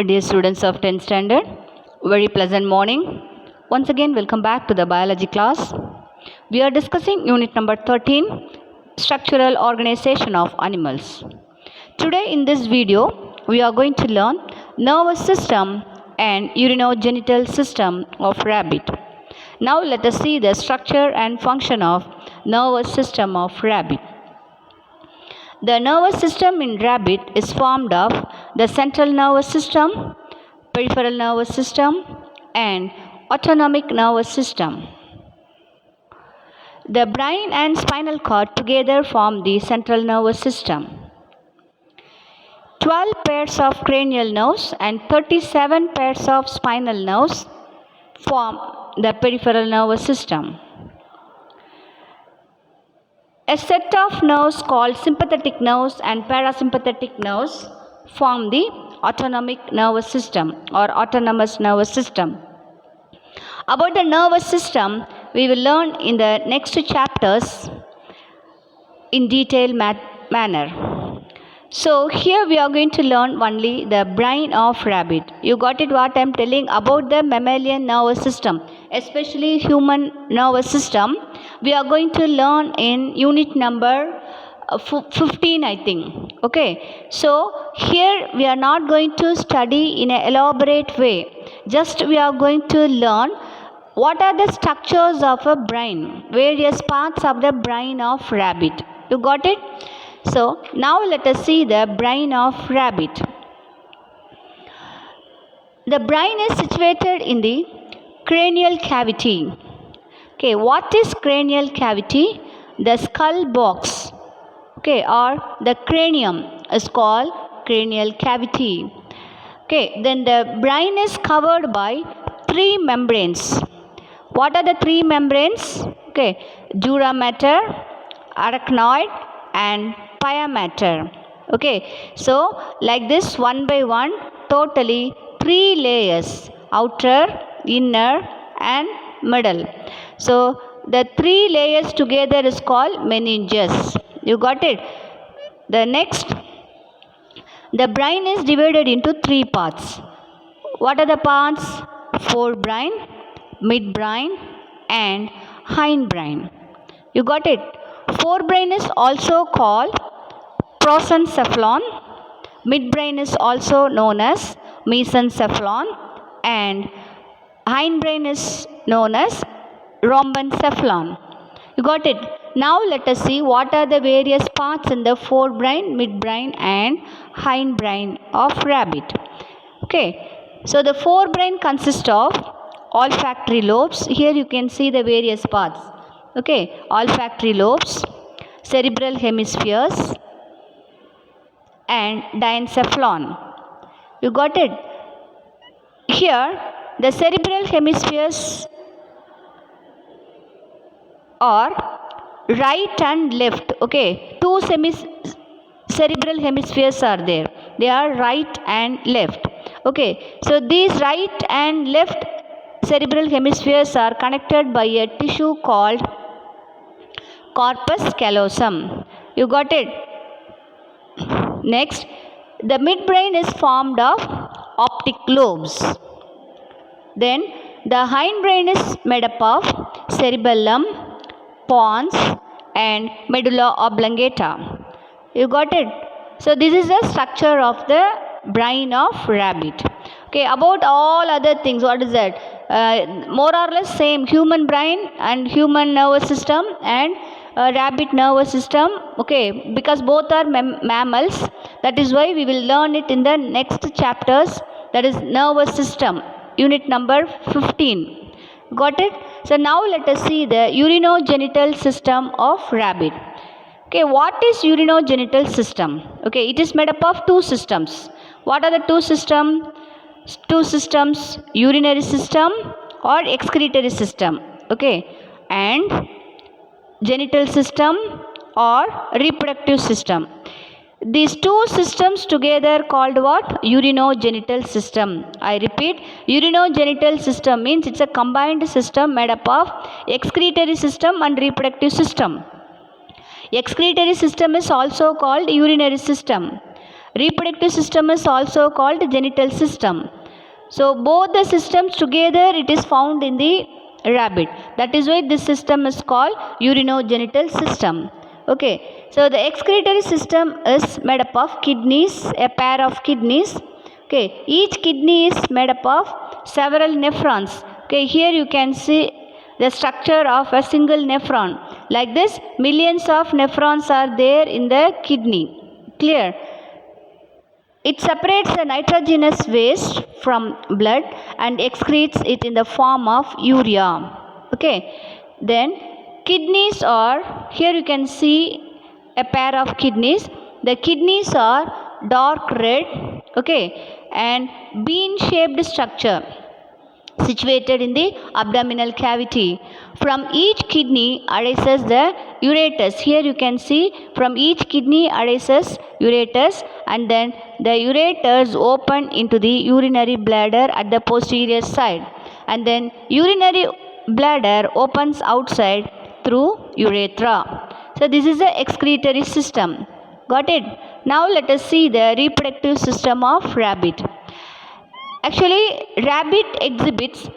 dear students of 10th standard, very pleasant morning. Once again, welcome back to the biology class. We are discussing unit number 13, structural organization of animals. Today in this video, we are going to learn nervous system and urinogenital system of rabbit. Now let us see the structure and function of nervous system of rabbit. The nervous system in rabbit is formed of the central nervous system, peripheral nervous system, and autonomic nervous system. The brain and spinal cord together form the central nervous system. 12 pairs of cranial nerves and 37 pairs of spinal nerves form the peripheral nervous system. A set of nerves called sympathetic nerves and parasympathetic nerves form the autonomic nervous system or autonomous nervous system. About the nervous system, we will learn in the next chapters in detailed manner. So here we are going to learn only the brain of rabbit. You got it what I am telling about the mammalian nervous system, especially human nervous system. We are going to learn in unit number 15, I think. Okay. So here we are not going to study in an elaborate way. Just we are going to learn what are the structures of a brain, various parts of the brain of rabbit. You got it? So now let us see the brain of rabbit. The brain is situated in the cranial cavity. Okay, what is cranial cavity? The skull box, okay, or the cranium is called cranial cavity. Okay, then the brain is covered by three membranes. What are the three membranes? Okay, dura mater, arachnoid, and pia mater. Okay, so like this one by one, totally three layers: outer, inner, and middle. So the three layers together is called meninges. You got it? The next, the brain is divided into three parts. What are the parts? Forebrain, midbrain, and hindbrain. You got it? Forebrain is also called prosencephalon. Midbrain is also known as mesencephalon, and hindbrain is known as rhombencephalon. You got it? Now let us see what are the various parts in the forebrain, midbrain, and hindbrain of rabbit. Okay, so the forebrain consists of olfactory lobes. Here you can see the various parts. Okay, olfactory lobes, cerebral hemispheres, and diencephalon. You got it? Here the cerebral hemispheres are right and left. Okay, two cerebral hemispheres are there. They are right and left. Okay, so these right and left cerebral hemispheres are connected by a tissue called corpus callosum. You got it? Next, the midbrain is formed of optic lobes. Then the hindbrain is made up of cerebellum, pons, and medulla oblongata. You got it? So this is the structure of the brain of rabbit. Okay, about all other things, what is that? More or less same, human brain and human nervous system and rabbit nervous system. Okay, because both are mammals, that is why we will learn it in the next chapters, that is nervous system, unit number 15. Got it? So now let us see the urinogenital system of rabbit. Okay, what is urinogenital system? Okay, it is made up of two systems. What are the two systems? Two systems: urinary system or excretory system. Okay, and genital system or reproductive system. These two systems together called what? Urinogenital system. I repeat, urinogenital system means it's a combined system made up of excretory system and reproductive system. Excretory system is also called urinary system. Reproductive system is also called genital system. So both the systems together it is found in the rabbit. That is why this system is called urinogenital system. Okay, so the excretory system is made up of kidneys, a pair of kidneys. Okay, each kidney is made up of several nephrons. Okay, here you can see the structure of a single nephron. Like this, millions of nephrons are there in the kidney. Clear? It separates the nitrogenous waste from blood and excretes it in the form of urea. Okay. Then kidneys are, here you can see a pair of kidneys. The kidneys are dark red, okay, and bean shaped structure situated in the abdominal cavity. From each kidney arises the ureters. Here you can see from each kidney arises ureters, and then the ureters open into the urinary bladder at the posterior side, and then urinary bladder opens outside through urethra. So this is the excretory system. Got it? Now let us see the reproductive system of rabbit. Actually, rabbit exhibits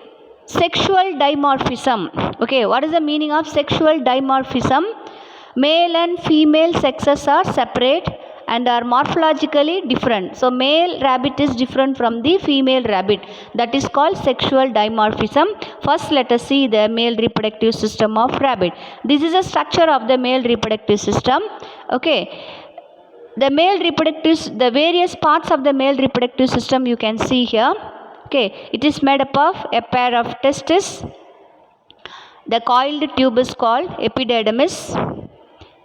sexual dimorphism. Okay, what is the meaning of sexual dimorphism? Male and female sexes are separate and are morphologically different. So, male rabbit is different from the female rabbit. That is called sexual dimorphism. First, let us see the male reproductive system of rabbit. This is a structure of the male reproductive system. Okay. The various parts of the male reproductive system you can see here. Okay, it is made up of a pair of testes. The coiled tube is called epididymis.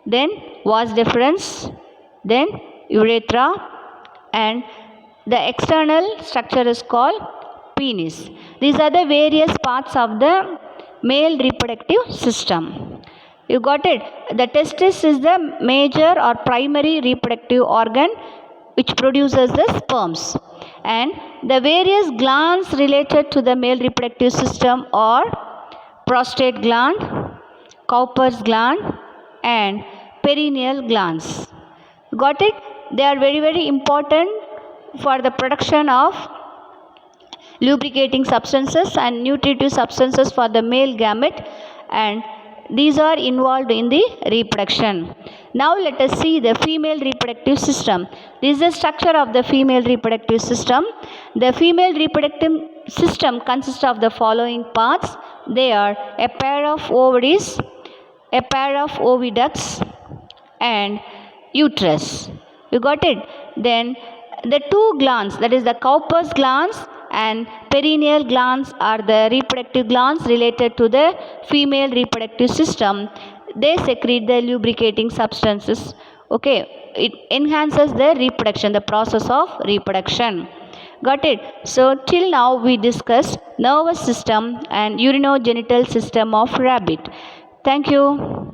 Then vas deferens. Then urethra, and the external structure is called penis. These are the various parts of the male reproductive system. You got it? The testis is the major or primary reproductive organ which produces the sperms. And the various glands related to the male reproductive system are prostate gland, Cowper's gland, and perineal glands. Got it? They are very, very important for the production of lubricating substances and nutritive substances for the male gamete, and these are involved in the reproduction. Now let us see the female reproductive system. This is the structure of the female reproductive system. The female reproductive system consists of the following parts. They are a pair of ovaries, a pair of oviducts, and uterus. You got it? Then the two glands, that is the Cowper's glands and perineal glands, are the reproductive glands related to the female reproductive system. They secrete the lubricating substances. Okay, it enhances the reproduction, the process of reproduction. Got it? So till now we discussed nervous system and urinogenital system of rabbit. Thank you.